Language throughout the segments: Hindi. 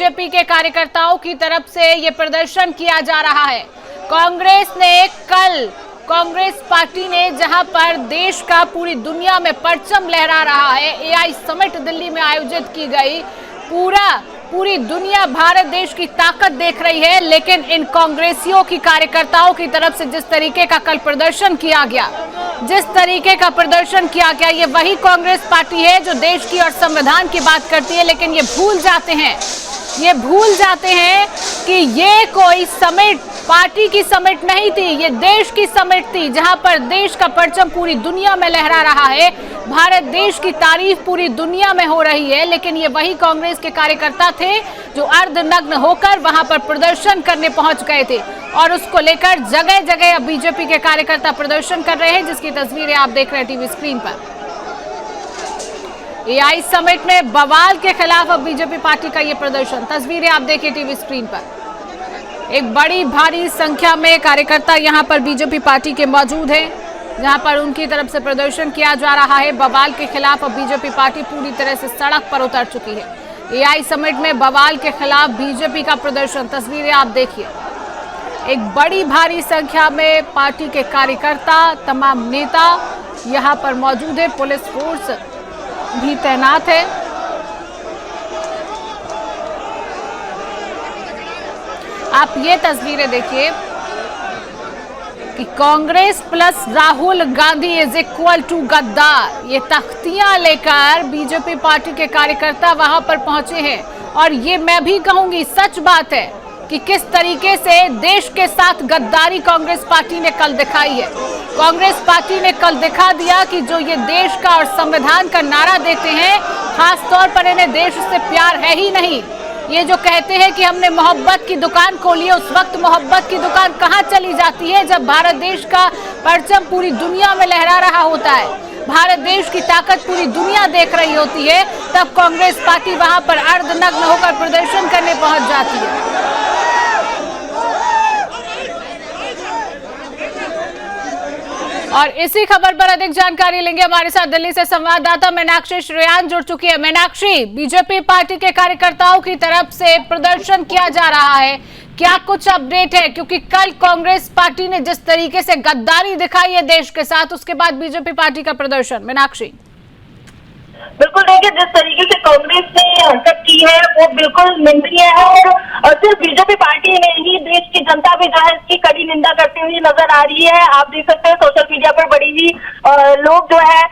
बीजेपी के कार्यकर्ताओं की तरफ से ये प्रदर्शन किया जा रहा है। कांग्रेस पार्टी ने जहां पर देश का पूरी दुनिया में परचम लहरा रहा है, एआई समिट दिल्ली में आयोजित की गई, पूरी दुनिया भारत देश की ताकत देख रही है, लेकिन इन कांग्रेसियों की कार्यकर्ताओं की तरफ से जिस तरीके का कल प्रदर्शन किया गया, ये वही कांग्रेस पार्टी है जो देश की और संविधान की बात करती है, लेकिन ये भूल जाते हैं कि ये कोई समिट पार्टी की समिट नहीं थी, ये देश की समिट थी, जहां पर देश का परचम पूरी दुनिया में लहरा रहा है, भारत देश की तारीफ पूरी दुनिया में हो रही है। लेकिन ये वही कांग्रेस के कार्यकर्ता थे जो अर्धनग्न होकर वहां पर प्रदर्शन करने पहुंच गए थे, और उसको लेकर जगह जगह अब बीजेपी के कार्यकर्ता प्रदर्शन कर रहे हैं, जिसकी तस्वीरें आप देख रहे हैं टीवी स्क्रीन पर। एआई समिट में बवाल के खिलाफ अब बीजेपी पार्टी का ये प्रदर्शन, तस्वीरें आप देखिए टीवी स्क्रीन पर। एक बड़ी भारी संख्या में कार्यकर्ता यहां पर बीजेपी पार्टी के मौजूद हैं, जहां पर उनकी तरफ से प्रदर्शन किया जा रहा है। बवाल के खिलाफ अब बीजेपी पार्टी पूरी तरह से सड़क पर उतर चुकी है। एआई समिट में बवाल के खिलाफ बीजेपी का प्रदर्शन, तस्वीरें आप देखिए। एक बड़ी भारी संख्या में पार्टी के कार्यकर्ता, तमाम नेता यहां पर मौजूद है, पुलिस फोर्स भी तैनात है। आप ये तस्वीरें देखिए कि Congress plus Rahul Gandhi is equal to गद्दार, ये तख्तियां लेकर बीजेपी पार्टी के कार्यकर्ता वहां पर पहुंचे हैं। और ये मैं भी कहूंगी सच बात है कि किस तरीके से देश के साथ गद्दारी कांग्रेस पार्टी ने कल दिखाई है। कांग्रेस पार्टी ने कल दिखा दिया कि जो ये देश का और संविधान का नारा देते हैं, खासतौर पर इन्हें देश से प्यार है ही नहीं। ये जो कहते हैं कि हमने मोहब्बत की दुकान खोली है, उस वक्त मोहब्बत की दुकान कहाँ चली जाती है जब भारत देश का परचम पूरी दुनिया में लहरा रहा होता है, भारत देश की ताकत पूरी दुनिया देख रही होती है, तब कांग्रेस पार्टी वहां पर अर्धनग्न होकर प्रदर्शन करने पहुंच जाती है। और इसी खबर पर अधिक जानकारी लेंगे, हमारे साथ दिल्ली से संवाददाता मीनाक्षी श्रेयान जुड़ चुकी है। मीनाक्षी, बीजेपी पार्टी के कार्यकर्ताओं की तरफ से प्रदर्शन किया जा रहा है, क्या कुछ अपडेट है? क्योंकि कल कांग्रेस पार्टी ने जिस तरीके से गद्दारी दिखाई है देश के साथ, उसके बाद बीजेपी पार्टी का प्रदर्शन। मीनाक्षी, बिल्कुल देखिए, जिस तरीके से कांग्रेस ने हरकत की है वो बिल्कुल निंदनीय है, और सिर्फ बीजेपी पार्टी ने ही, देश की जनता भी जो है इसकी कड़ी निंदा करती हुई नजर आ रही है। आप देख सकते हैं सोशल मीडिया पर बड़ी ही लोग जो है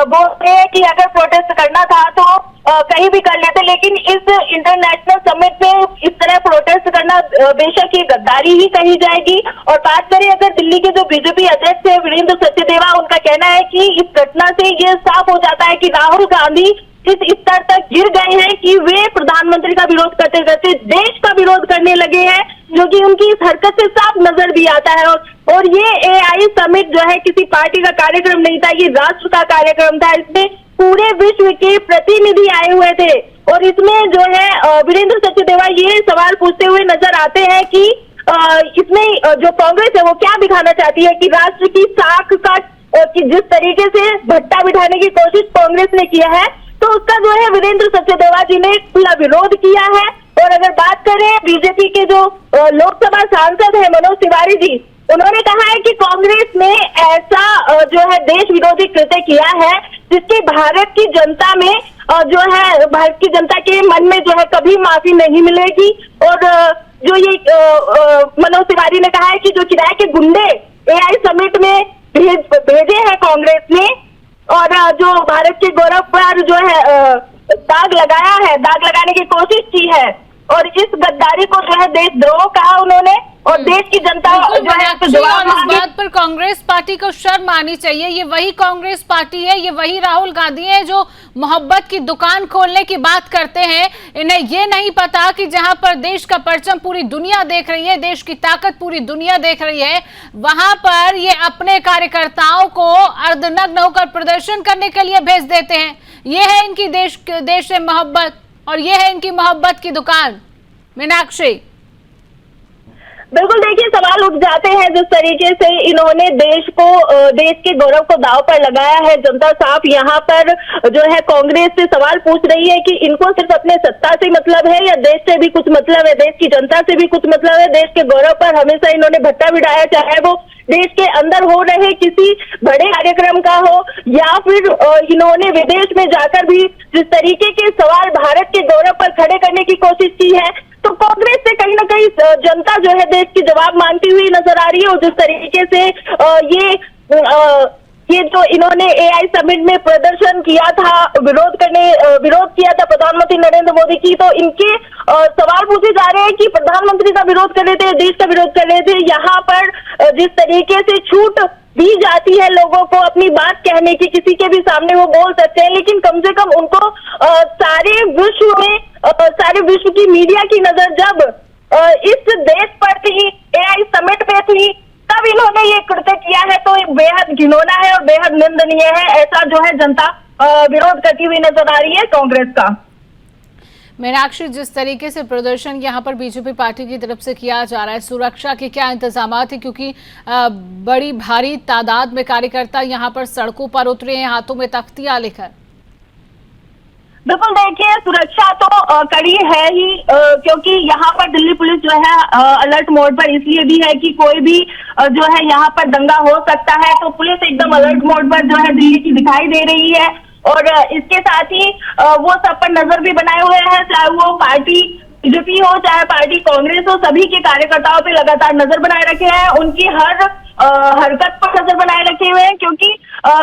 बोलते हैं कि अगर प्रोटेस्ट करना था तो कहीं भी कर लेते, लेकिन इस इंटरनेशनल समिट में इस तरह प्रोटेस्ट करना बेशक ये गद्दारी ही कही जाएगी। और बात करें अगर दिल्ली के जो बीजेपी अध्यक्ष है वीरेंद्र सचदेवा, उनका कहना है कि इस घटना से ये साफ हो जाता है कि राहुल गांधी इस स्तर तक गिर गए हैं कि वे प्रधानमंत्री का विरोध करते करते देश का विरोध करने लगे हैं, जो कि उनकी इस हरकत से साफ नजर भी आता है। और ये एआई समिट जो है किसी पार्टी का कार्यक्रम नहीं था, ये राष्ट्र का कार्यक्रम था। इसमें पूरे विश्व के प्रतिनिधि आए हुए थे, और इसमें जो है वीरेंद्र सचदेवा ये सवाल पूछते हुए नजर आते हैं कि इसमें जो कांग्रेस है वो क्या दिखाना चाहती है कि राष्ट्र की साख का कि जिस तरीके से भट्टा बिठाने की कोशिश कांग्रेस ने किया है, तो उसका जो है वीरेंद्र सचदेवा जी ने खुला विरोध किया है। और अगर बात करें बीजेपी के जो लोकसभा सांसद है मनोज तिवारी जी, उन्होंने कहा है कि कांग्रेस ने ऐसा जो है देश विरोधी कृत्य किया है जिसकी भारत की जनता में जो है भारत की जनता के मन में जो है कभी माफी नहीं मिलेगी। और जो ये मनोज तिवारी ने कहा है कि जो किराए के गुंडे एआई समिट में भेजे हैं कांग्रेस ने, और जो भारत के गौरव पर जो है दाग लगाने की कोशिश की है, और इस गद्दारी को जो है देशद्रोह कहा उन्होंने, और देश की जनता जो है इस बात पर कांग्रेस पार्टी को शर्म आनी चाहिए। ये वही कांग्रेस पार्टी है, ये वही राहुल गांधी है जो मोहब्बत की दुकान खोलने की बात करते हैं। इन्हें ये नहीं पता कि जहां पर देश का परचम पूरी दुनिया देख रही है, देश की ताकत पूरी दुनिया देख रही है, वहां पर ये अपने कार्यकर्ताओं को अर्धनग्न होकर प्रदर्शन करने के लिए भेज देते हैं। ये है इनकी देश से मोहब्बत, और ये है इनकी मोहब्बत की दुकान। मीनाक्षी, बिल्कुल देखिए, सवाल उठ जाते हैं जिस तरीके से इन्होंने देश के गौरव को दांव पर लगाया है। जनता साफ यहाँ पर जो है कांग्रेस से सवाल पूछ रही है कि इनको सिर्फ अपने सत्ता से मतलब है या देश से भी कुछ मतलब है, देश की जनता से भी कुछ मतलब है। देश के गौरव पर हमेशा इन्होंने भट्टा भिड़ाया, चाहे वो देश के अंदर हो रहे किसी बड़े कार्यक्रम का हो या फिर इन्होंने विदेश में जाकर भी जिस तरीके के सवाल भारत के गौरव पर खड़े करने की कोशिश की है, तो कांग्रेस से कहीं ना कहीं जनता जो है देश की जवाब मांगती हुई नजर आ रही है। और जिस तरीके से ये जो इन्होंने एआई समिट में प्रदर्शन किया था, विरोध किया था प्रधानमंत्री नरेंद्र मोदी की, तो इनके सवाल पूछे जा रहे हैं कि प्रधानमंत्री का विरोध कर रहे थे, देश का विरोध कर रहे थे। यहाँ पर जिस तरीके से छूट दी जाती है लोगों को अपनी बात कहने की, किसी के भी सामने वो बोल सकते हैं, लेकिन कम से कम उनको सारे विश्व की मीडिया की नजर जब इस देश पर थी, एआई समिट में थी, तब इन्होंने ये कृत्य किया है, तो बेहद घिनौना है और बेहद निंदनीय है। ऐसा जो है जनता विरोध करती हुई नजर आ रही है कांग्रेस का। मीनाक्षी, जिस तरीके से प्रदर्शन यहाँ पर बीजेपी पार्टी की तरफ से किया जा रहा है, सुरक्षा के क्या इंतजाम है? क्योंकि बड़ी भारी तादाद में कार्यकर्ता यहाँ पर सड़कों पर उतरे हैं हाथों में तख्तियां लेकर। बिल्कुल देखिए, सुरक्षा तो कड़ी है ही, क्योंकि यहाँ पर दिल्ली पुलिस जो है अलर्ट मोड पर इसलिए भी है कि कोई भी जो है यहाँ पर दंगा हो सकता है, तो पुलिस एकदम अलर्ट मोड पर जो है दिल्ली की दिखाई दे रही है। और इसके साथ ही वो सब पर नजर भी बनाए हुए हैं, चाहे वो पार्टी बीजेपी हो चाहे पार्टी कांग्रेस हो, सभी के कार्यकर्ताओं पे लगातार नजर बनाए रखे हैं, उनकी हर हरकत पर नजर बनाए रखे हुए हैं, क्योंकि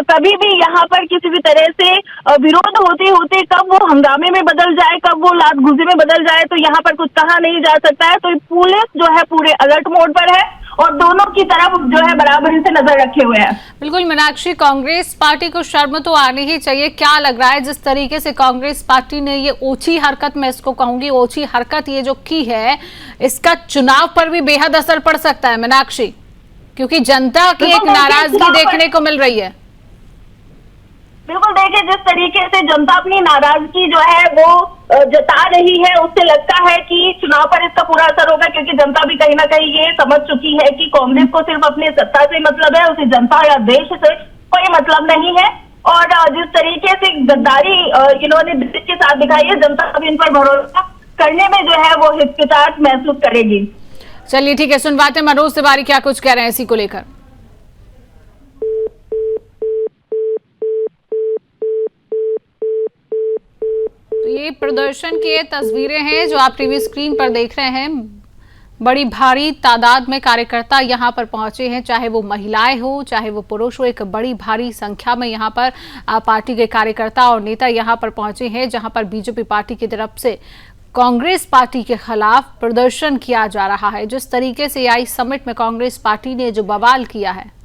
कभी भी यहाँ पर किसी भी तरह से विरोध होते होते कब वो हंगामे में बदल जाए, कब वो लात घुसे में बदल जाए, तो यहाँ पर कुछ कहा नहीं जा सकता है। तो पुलिस जो है पूरे अलर्ट मोड पर है और दोनों की तरफ जो है बराबरी से नजर रखे हुए हैं। बिल्कुल मीनाक्षी, कांग्रेस पार्टी को शर्म तो आनी ही चाहिए। क्या लग रहा है जिस तरीके से कांग्रेस पार्टी ने ये ओछी हरकत, मैं इसको कहूंगी ओछी हरकत ये जो की है, इसका चुनाव पर भी बेहद असर पड़ सकता है मीनाक्षी, क्योंकि जनता की एक नाराजगी देखने को मिल रही है। बिल्कुल देखिए, जिस तरीके से जनता अपनी नाराजगी जो है वो जता रही है, उससे लगता है कि चुनाव पर इसका पूरा असर होगा, क्योंकि जनता भी कहीं ना कहीं ये समझ चुकी है कि कांग्रेस को सिर्फ अपनी सत्ता से मतलब है, उसे जनता या देश से कोई मतलब नहीं है। और जिस तरीके से गद्दारी इन्होंने देश के साथ दिखाई है, जनता अब इन पर भरोसा करने में जो है वो हिचकिचाहट महसूस करेगी। चलिए ठीक है, सुनवाते मनोज तिवारी क्या कुछ कह रहे हैं इसी को लेकर। तो ये प्रदर्शन की तस्वीरें हैं जो आप टीवी स्क्रीन पर देख रहे हैं। बड़ी भारी तादाद में कार्यकर्ता यहाँ पर पहुंचे हैं, चाहे वो महिलाएं हो चाहे वो पुरुष हो। एक बड़ी भारी संख्या में यहाँ पर पार्टी के कार्यकर्ता और नेता यहाँ पर पहुंचे हैं, जहाँ पर बीजेपी पार्टी की तरफ से कांग्रेस पार्टी के खिलाफ प्रदर्शन किया जा रहा है। जिस तरीके से एआई समिट में कांग्रेस पार्टी ने जो बवाल किया है,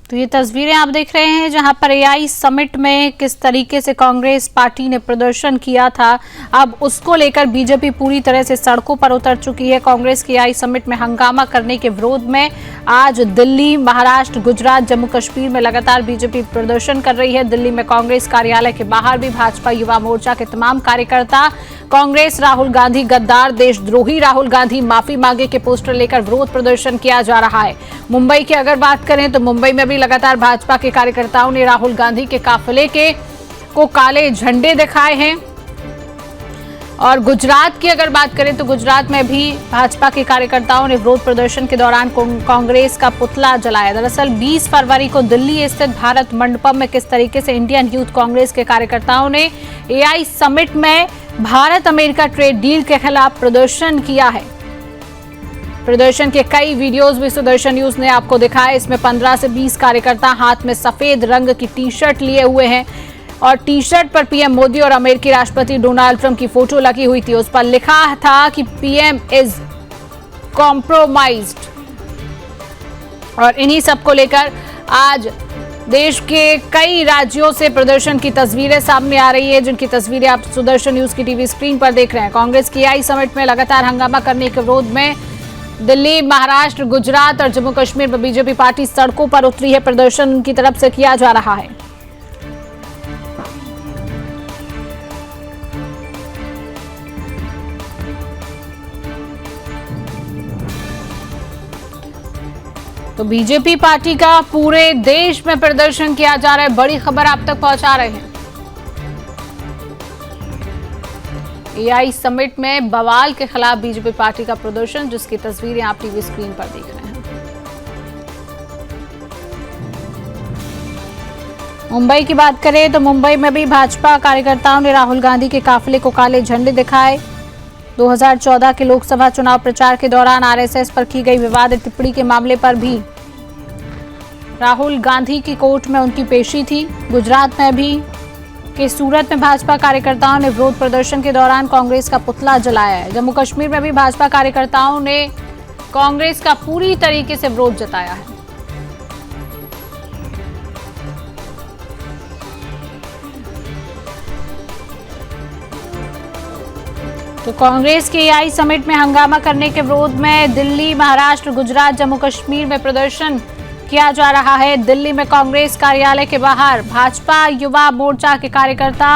तो ये तस्वीरें आप देख रहे हैं जहां पर एआई समिट में किस तरीके से कांग्रेस पार्टी ने प्रदर्शन किया था। अब उसको लेकर बीजेपी पूरी तरह से सड़कों पर उतर चुकी है। कांग्रेस की एआई समिट में हंगामा करने के विरोध में आज दिल्ली, महाराष्ट्र, गुजरात, जम्मू कश्मीर में लगातार बीजेपी प्रदर्शन कर रही है। दिल्ली में कांग्रेस कार्यालय के बाहर भी भाजपा युवा मोर्चा के तमाम कार्यकर्ता कांग्रेस राहुल गांधी गद्दार, देशद्रोही राहुल गांधी माफी मांगे के पोस्टर लेकर विरोध प्रदर्शन किया जा रहा है। मुंबई की अगर बात करें तो मुंबई में भी लगातार भाजपा के कार्यकर्ताओं ने राहुल गांधी के काफिले को काले झंडे दिखाए हैं। और गुजरात की अगर बात करें तो गुजरात में भी भाजपा के कार्यकर्ताओं ने विरोध प्रदर्शन के दौरान कांग्रेस का पुतला जलाया। दरअसल 20 फरवरी को दिल्ली स्थित भारत मंडपम में किस तरीके से इंडियन यूथ कांग्रेस के कार्यकर्ताओं ने एआई समिट में भारत अमेरिका ट्रेड डील के खिलाफ प्रदर्शन किया है। प्रदर्शन के कई वीडियोस भी सुदर्शन न्यूज ने आपको दिखाए। इसमें 15 से 20 कार्यकर्ता हाथ में सफेद रंग की टी शर्ट लिए हुए हैं और टी शर्ट पर पीएम मोदी और अमेरिकी राष्ट्रपति डोनाल्ड ट्रंप की फोटो लगी हुई थी। उस पर लिखा था कि पीएम इज कॉम्प्रोमाइज्ड। और इन्हीं सब को लेकर आज देश के कई राज्यों से प्रदर्शन की तस्वीरें सामने आ रही है, जिनकी तस्वीरें आप सुदर्शन न्यूज की टीवी स्क्रीन पर देख रहे हैं। कांग्रेस की एआई समिट में लगातार हंगामा करने के विरोध में दिल्ली, महाराष्ट्र, गुजरात और जम्मू कश्मीर में बीजेपी पार्टी सड़कों पर उतरी है। प्रदर्शन उनकी तरफ से किया जा रहा है। तो बीजेपी पार्टी का पूरे देश में प्रदर्शन किया जा रहा है। बड़ी खबर आप तक पहुंचा रहे हैं। एआई समिट में बवाल के खिलाफ बीजेपी पार्टी का प्रदर्शन, जिसकी तस्वीरें आप टीवी स्क्रीन पर देख रहे हैं। मुंबई की बात करें तो मुंबई में भी भाजपा कार्यकर्ताओं ने राहुल गांधी के काफिले को काले झंडे दिखाए। 2014 के लोकसभा चुनाव प्रचार के दौरान आरएसएस पर की गई विवादित टिप्पणी के मामले पर भी राहुल गांधी की कोर्ट में उनकी पेशी थी। गुजरात में भी सूरत में भाजपा कार्यकर्ताओं ने विरोध प्रदर्शन के दौरान कांग्रेस का पुतला जलाया है। जम्मू कश्मीर में भी भाजपा कार्यकर्ताओं ने कांग्रेस का पूरी तरीके से विरोध जताया है। तो कांग्रेस के एआई समिट में हंगामा करने के विरोध में दिल्ली, महाराष्ट्र, गुजरात, जम्मू कश्मीर में प्रदर्शन किया जा रहा है। दिल्ली में कांग्रेस कार्यालय के बाहर भाजपा युवा मोर्चा के कार्यकर्ता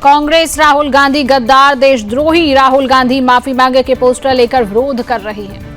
कांग्रेस राहुल गांधी गद्दार, देशद्रोही, राहुल गांधी माफी मांगे के पोस्टर लेकर विरोध कर रही है।